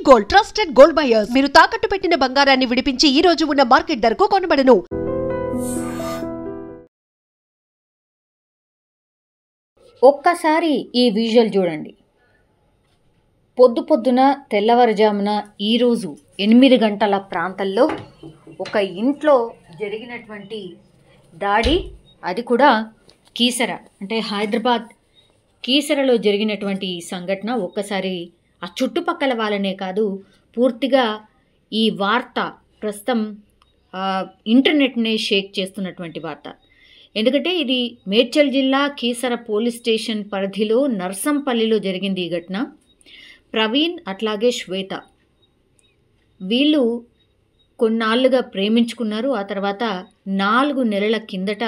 Gold trusted gold buyers మీరు తాకట్టు పెట్టిన బంగారాన్ని విడిపించి ఈ రోజు ఉన్న మార్కెట్ ధరకు కొనబడను. ఒక్కసారి ఈ విజువల్ చూడండి. పొద్దున తెల్లవారుజామున ఈరోజు 8 గంటల ప్రాంతంలో ఒక ఇంట్లో జరిగినటువంటి దాడి, అది కూడా కీసర అంటే హైదరాబాద్ కీసరలో జరిగినటువంటి ఈ సంఘటన ఒక్కసారి ఆ చుట్టుపక్కల వాళ్ళనే కాదు, పూర్తిగా ఈ వార్త ప్రస్తుతం ఇంటర్నెట్నే షేక్ చేస్తున్నటువంటి వార్త. ఎందుకంటే ఇది మేడ్చల్ జిల్లా కీసర పోలీస్ స్టేషన్ పరిధిలో నర్సంపల్లిలో జరిగింది ఈ ఘటన. ప్రవీణ్ అట్లాగే శ్వేత వీళ్ళు కొన్నాళ్ళుగా ప్రేమించుకున్నారు. ఆ తర్వాత 4 నెలల కిందట,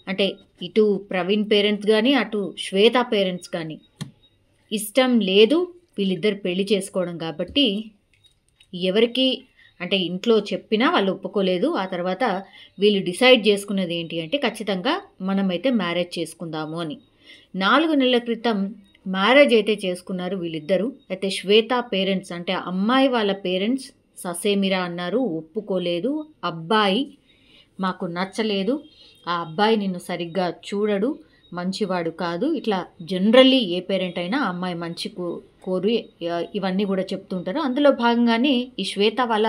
అంటే ఇటు ప్రవీణ్ పేరెంట్స్ కానీ అటు శ్వేత పేరెంట్స్ కానీ ఇష్టం లేదు వీళ్ళిద్దరు పెళ్లి చేసుకోవడం. కాబట్టి ఎవరికి అంటే ఇంట్లో చెప్పినా వాళ్ళు ఒప్పుకోలేదు. ఆ తర్వాత వీళ్ళు డిసైడ్ చేసుకున్నది ఏంటి అంటే ఖచ్చితంగా మనమైతే మ్యారేజ్ చేసుకుందాము అని. 4 నెలల క్రితం మ్యారేజ్ అయితే చేసుకున్నారు వీళ్ళిద్దరూ. అయితే శ్వేత పేరెంట్స్ అంటే అమ్మాయి వాళ్ళ పేరెంట్స్ ససేమిరా అన్నారు, ఒప్పుకోలేదు. అబ్బాయి మాకు నచ్చలేదు, ఆ అబ్బాయి నిన్ను సరిగ్గా చూడడు, మంచివాడు కాదు, ఇట్లా జనరల్లీ ఏ పేరెంట్ అయినా అమ్మాయి మంచి కోరు ఇవన్నీ కూడా చెప్తుంటారు. అందులో భాగంగానే ఈ శ్వేత వాళ్ళ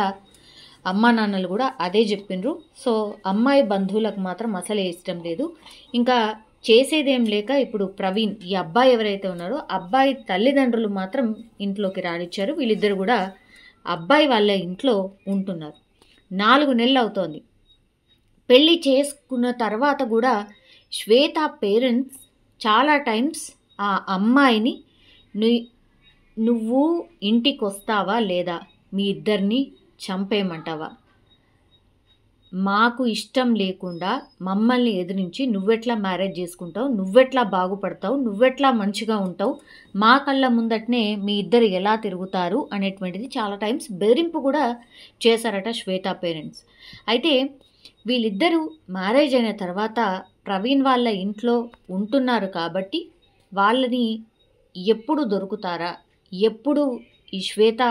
అమ్మా నాన్నలు కూడా అదే చెప్పిండ్రు. సో అమ్మాయి బంధువులకు మాత్రం అసలే ఇష్టం లేదు. ఇంకా చేసేదేం లేక ఇప్పుడు ప్రవీణ్ ఈ అబ్బాయి ఎవరైతే ఉన్నారో అబ్బాయి తల్లిదండ్రులు మాత్రం ఇంట్లోకి రానిచ్చారు. వీళ్ళిద్దరు కూడా అబ్బాయి వాళ్ళ ఇంట్లో ఉంటున్నారు. 4 నెలలు అవుతోంది. పెళ్ళి చేసుకున్న తర్వాత కూడా శ్వేత పేరెంట్స్ చాలా టైమ్స్ ఆ అమ్మాయిని నువ్వు ఇంటికి వస్తావా లేదా, మీ ఇద్దరిని చంపేయమంటావా, మాకు ఇష్టం లేకుండా మమ్మల్ని ఎదిరించి నువ్వెట్లా మ్యారేజ్ చేసుకుంటావు, నువ్వెట్లా బాగుపడతావు, నువ్వెట్లా మంచిగా ఉంటావు, మా కళ్ళ ముందటనే మీ ఇద్దరు ఎలా తిరుగుతారు అనేటువంటిది చాలా టైమ్స్ బెదిరింపు కూడా చేశారట శ్వేత పేరెంట్స్. అయితే వీళ్ళిద్దరూ మ్యారేజ్ అయిన తర్వాత ప్రవీణ్ వాళ్ళ ఇంట్లో ఉంటున్నారు కాబట్టి వాళ్ళని ఎప్పుడు దొరుకుతారా, ఎప్పుడు ఈ శ్వేత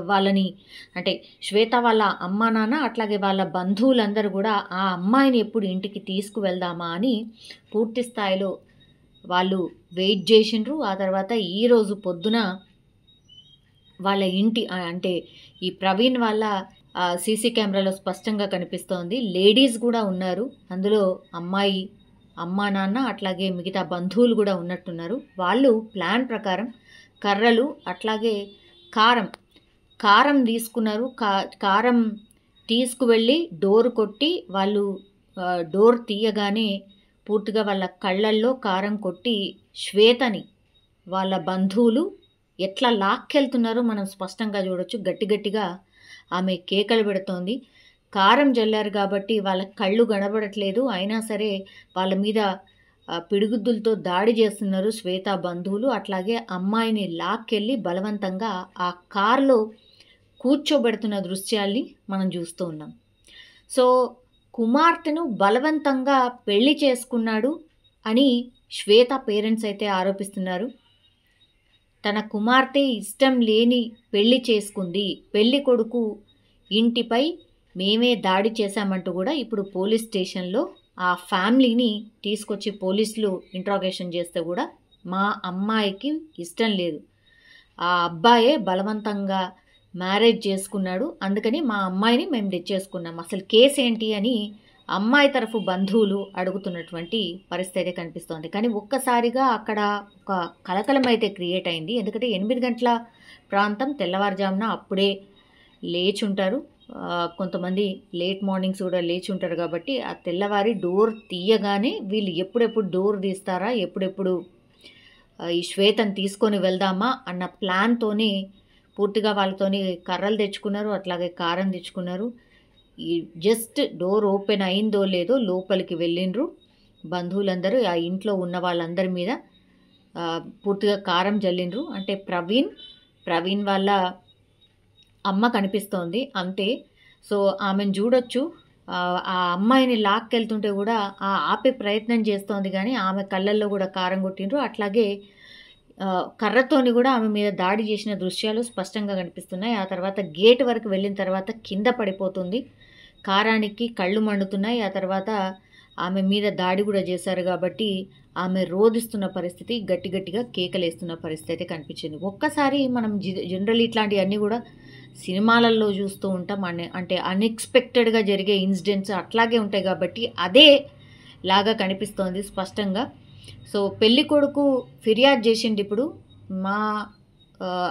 వాళ్ళని అంటే శ్వేత వాళ్ళ అమ్మా నాన్న అట్లాగే వాళ్ళ బంధువులందరూ కూడా ఆ అమ్మాయిని ఎప్పుడు ఇంటికి తీసుకువెళ్దామా అని పూర్తి స్థాయిలో వాళ్ళు వెయిట్ చేసిండ్రు. ఆ తర్వాత ఈరోజు పొద్దున వాళ్ళ ఇంటి అంటే ఈ ప్రవీణ్ వాళ్ళ సీసీ కెమెరాలో స్పష్టంగా కనిపిస్తోంది, లేడీస్ కూడా ఉన్నారు అందులో, అమ్మాయి అమ్మా నాన్న అట్లాగే మిగతా బంధువులు కూడా ఉన్నట్టున్నారు. వాళ్ళు ప్లాన్ ప్రకారం కర్రలు అట్లాగే కారం తీసుకున్నారు. కారం తీసుకువెళ్ళి డోర్ కొట్టి వాళ్ళు డోర్ తీయగానే పూర్తిగా వాళ్ళ కళ్ళల్లో కారం కొట్టి శ్వేతని వాళ్ళ బంధువులు ఎట్లా లాక్కెళ్తున్నారో మనం స్పష్టంగా చూడొచ్చు. గట్టిగా ఆమె కేకలు పెడుతోంది. కారం జల్లారు కాబట్టి వాళ్ళ కళ్ళు కనబడట్లేదు, అయినా సరే వాళ్ళ మీద పిడుగుద్దులతో దాడి చేస్తున్నారు శ్వేత బంధువులు. అట్లాగే అమ్మాయిని లాక్కెళ్ళి బలవంతంగా ఆ కారులో కూర్చోబెడుతున్న దృశ్యాల్ని మనం చూస్తూ ఉన్నాం. సో కుమార్తెను బలవంతంగా పెళ్లి చేసుకున్నాడు అని శ్వేత పేరెంట్స్ అయితే ఆరోపిస్తున్నారు. తన కుమార్తె ఇష్టం లేని పెళ్లి చేసుకుంది, పెళ్లి కొడుకు ఇంటిపై మేమే దాడి చేశామంటూ కూడా ఇప్పుడు పోలీస్ స్టేషన్లో ఆ ఫ్యామిలీని తీసుకొచ్చి పోలీసులు ఇంట్రాగేషన్ చేస్తే కూడా మా అమ్మాయికి ఇష్టం లేదు, ఆ అబ్బాయే బలవంతంగా మ్యారేజ్ చేసుకున్నాడు, అందుకని మా అమ్మాయిని మేము తెచ్చేసుకున్నాం, అసలు కేసు ఏంటి అని అమ్మాయి తరఫు బంధువులు అడుగుతున్నటువంటి పరిస్థితి కనిపిస్తోంది. కానీ ఒక్కసారిగా అక్కడ ఒక కలకలం అయితే క్రియేట్ అయింది. ఎందుకంటే 8 గంటల ప్రాంతం తెల్లవారుజామున అప్పుడే లేచి ఉంటారు, కొంతమంది లేట్ మార్నింగ్స్ కూడా లేచి ఉంటారు. కాబట్టి ఆ తెల్లవారి డోర్ తీయగానే వీళ్ళు ఎప్పుడెప్పుడు డోర్ తీస్తారా, ఎప్పుడెప్పుడు ఈ శ్వేతను తీసుకొని వెళ్దామా అన్న ప్లాన్తోనే పూర్తిగా వాళ్ళతోని కర్రలు తెచ్చుకున్నారు, అట్లాగే కారం తెచ్చుకున్నారు. ఈ జస్ట్ డోర్ ఓపెన్ అయిందో లేదో లోపలికి వెళ్ళిండ్రు బంధువులందరూ. ఆ ఇంట్లో ఉన్న వాళ్ళందరి మీద పూర్తిగా కారం జల్లిండ్రు. అంటే ప్రవీణ్ వాళ్ళ అమ్మ కనిపిస్తోంది అంతే. సో ఆమెను చూడొచ్చు, ఆ అమ్మాయిని లాక్కెళ్తుంటే కూడా ఆపే ప్రయత్నం చేస్తోంది, కానీ ఆమె కళ్ళల్లో కూడా కారం కొట్టిండ్రు. అట్లాగే కర్రతోని కూడా ఆమె మీద దాడి చేసిన దృశ్యాలు స్పష్టంగా కనిపిస్తున్నాయి. ఆ తర్వాత గేట్ వరకు వెళ్ళిన తర్వాత కింద పడిపోతుంది, కారానికి కళ్ళు మండుతున్నాయి. ఆ తర్వాత ఆమె మీద దాడి కూడా చేశారు కాబట్టి ఆమె రోదిస్తున్న పరిస్థితి, గట్టి గట్టిగా కేకలేస్తున్న పరిస్థితి అయితే కనిపించింది. ఒక్కసారి మనం జనరల్ ఇట్లాంటివన్నీ కూడా సినిమాలలో చూస్తూ ఉంటాం. అంటే అన్ఎక్స్పెక్టెడ్గా జరిగే ఇన్సిడెంట్స్ అట్లాగే ఉంటాయి కాబట్టి అదే లాగా కనిపిస్తోంది స్పష్టంగా. సో పెళ్లి కొడుకు ఫిర్యాదు చేసిండు. ఇప్పుడు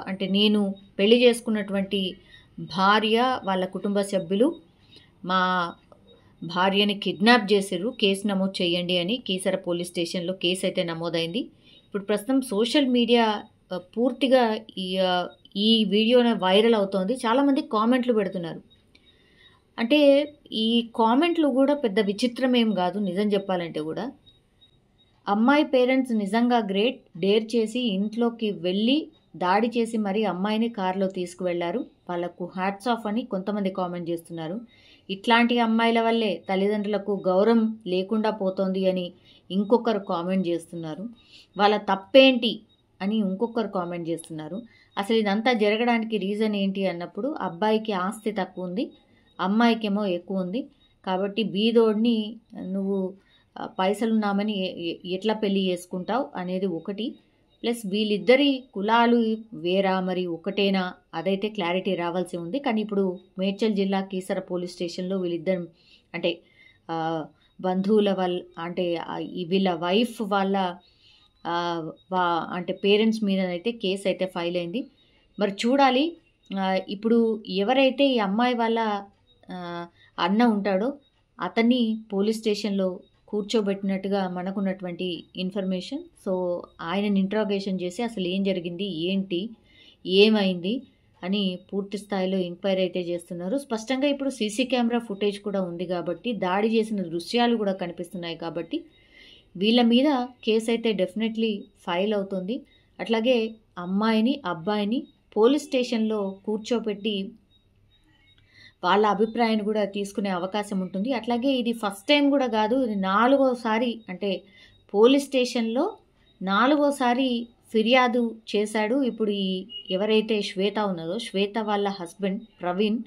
అంటే నేను పెళ్లి చేసుకున్నటువంటి భార్య వాళ్ళ కుటుంబ సభ్యులు మా భార్యని కిడ్నాప్ చేసిర్రు, కేసు నమోదు చేయండి అని కీసర పోలీస్ స్టేషన్లో కేసు అయితే నమోదైంది. ఇప్పుడు ప్రస్తుతం సోషల్ మీడియా పూర్తిగా ఈ వీడియోనే వైరల్ అవుతోంది. చాలామంది కామెంట్లు పెడుతున్నారు. అంటే ఈ కామెంట్లు కూడా పెద్ద విచిత్రం ఏం కాదు నిజం చెప్పాలంటే కూడా. అమ్మాయి పేరెంట్స్ నిజంగా గ్రేట్, డేర్ చేసి ఇంట్లోకి వెళ్ళి దాడి చేసి మరి అమ్మాయిని కారులో తీసుకువెళ్లారు, వాళ్ళకు హ్యాట్స్ ఆఫ్ అని కొంతమంది కామెంట్ చేస్తున్నారు. ఇట్లాంటి అమ్మాయిల వల్లే తల్లిదండ్రులకు గౌరవం లేకుండా పోతోంది అని ఇంకొకరు కామెంట్ చేస్తున్నారు. వాళ్ళ తప్పేంటి అని ఇంకొకరు కామెంట్ చేస్తున్నారు. అసలు ఇదంతా జరగడానికి రీజన్ ఏంటి అన్నప్పుడు అబ్బాయికి ఆస్తి తక్కువ ఉంది, అమ్మాయికేమో ఎక్కువ ఉంది కాబట్టి బీదోడిని నువ్వు పైసలున్నామని ఎట్లా పెళ్లి చేసుకుంటావు అనేది ఒకటి. ప్లస్ వీళ్ళిద్దరి కులాలు వేరా మరి ఒకటేనా అదైతే క్లారిటీ రావాల్సి ఉంది. కానీ ఇప్పుడు మేడ్చల్ జిల్లా కీసర పోలీస్ స్టేషన్లో వీళ్ళిద్దరు అంటే బంధువుల వాళ్ళ అంటే వీళ్ళ వైఫ్ వాళ్ళ అంటే పేరెంట్స్ మీదనైతే కేసు అయితే ఫైల్ అయింది. మరి చూడాలి ఇప్పుడు ఎవరైతే ఈ అమ్మాయి వాళ్ళ అన్న ఉంటాడో అతన్ని పోలీస్ స్టేషన్లో కూర్చోబెట్టినట్టుగా మనకున్నటువంటి ఇన్ఫర్మేషన్. సో ఆయనని ఇంట్రాగేషన్ చేసి అసలు ఏం జరిగింది, ఏంటి, ఏమైంది అని పూర్తి స్థాయిలో ఎంక్వైరీ అయితే చేస్తున్నారు. స్పష్టంగా ఇప్పుడు సీసీ కెమెరా ఫుటేజ్ కూడా ఉంది కాబట్టి, దాడి చేసిన దృశ్యాలు కూడా కనిపిస్తున్నాయి కాబట్టి వీళ్ళ మీద కేసు అయితే డెఫినెట్లీ ఫైల్ అవుతుంది. అట్లాగే అమ్మాయిని అబ్బాయిని పోలీస్ స్టేషన్లో కూర్చోబెట్టి వాళ్ళ అభిప్రాయాన్ని కూడా తీసుకునే అవకాశం ఉంటుంది. అట్లాగే ఇది ఫస్ట్ టైం కూడా కాదు, ఇది 4వసారి అంటే పోలీస్ స్టేషన్లో 4వసారి ఫిర్యాదు చేశాడు. ఇప్పుడు ఈ ఎవరైతే శ్వేత ఉన్నదో శ్వేత వాళ్ళ హస్బెండ్ ప్రవీణ్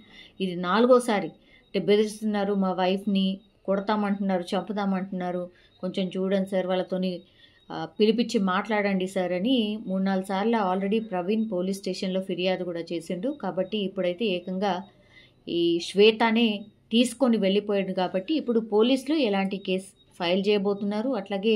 ఇది 4వసారి అంటే బెదిరిస్తున్నారు, మా వైఫ్ని కొడతామంటున్నారు, చంపుతామంటున్నారు, కొంచెం చూడండి సార్, వాళ్ళతోని పిలిపించి మాట్లాడండి సార్ అని 3-4 సార్లు ఆల్రెడీ ప్రవీణ్ పోలీస్ స్టేషన్లో ఫిర్యాదు కూడా చేసిండు. కాబట్టి ఇప్పుడైతే ఏకంగా ఈ శ్వేతనే తీసుకొని వెళ్ళిపోయాడు కాబట్టి ఇప్పుడు పోలీసులు ఎలాంటి కేసు ఫైల్ చేయబోతున్నారు, అట్లాగే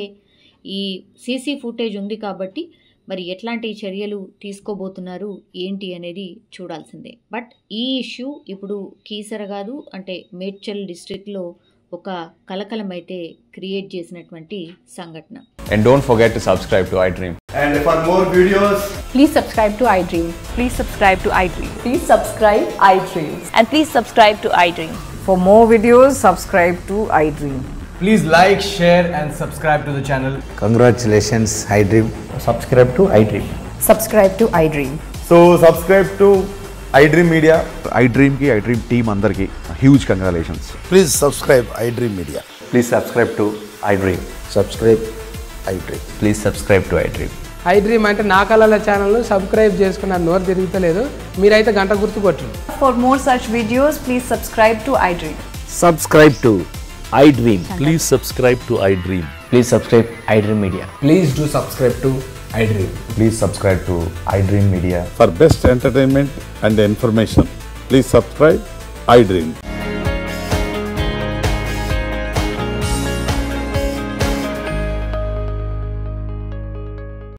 ఈ సీసీ ఫుటేజ్ ఉంది కాబట్టి మరి ఎట్లాంటి చర్యలు తీసుకోబోతున్నారు ఏంటి అనేది చూడాల్సిందే. బట్ ఈ ఇష్యూ ఇప్పుడు కీసర కాదు అంటే మేడ్చల్ డిస్ట్రిక్ట్లో ఒక కలకలం అయితే క్రియేట్ చేసినటువంటి సంఘటన. And don't forget to subscribe to iDream. And for more videos, please subscribe to iDream. Please subscribe to iDream. Please subscribe iDream. And please subscribe to iDream. For more videos, subscribe to iDream. please like, share and subscribe to the channel. Congratulations, iDream. Subscribe to iDream. Subscribe to iDream. So subscribe to iDream Media. iDream ki iDream team andarki huge congratulations. Please subscribe iDream Media. Please subscribe to iDream. Subscribe iDream. Please subscribe to iDream. iDream అంటే నా కళల ఛానల్ను subscribe చేసుకున్న నోరు తిరుగుతలేదు, మీరైతే గంట గుర్తు కొట్టండి. For more such videos, please subscribe to iDream. Subscribe to iDream. Please subscribe to iDream. Please subscribe iDream Media. Please do subscribe to iDream. Please subscribe to iDream Media. For best entertainment and information, please subscribe iDream.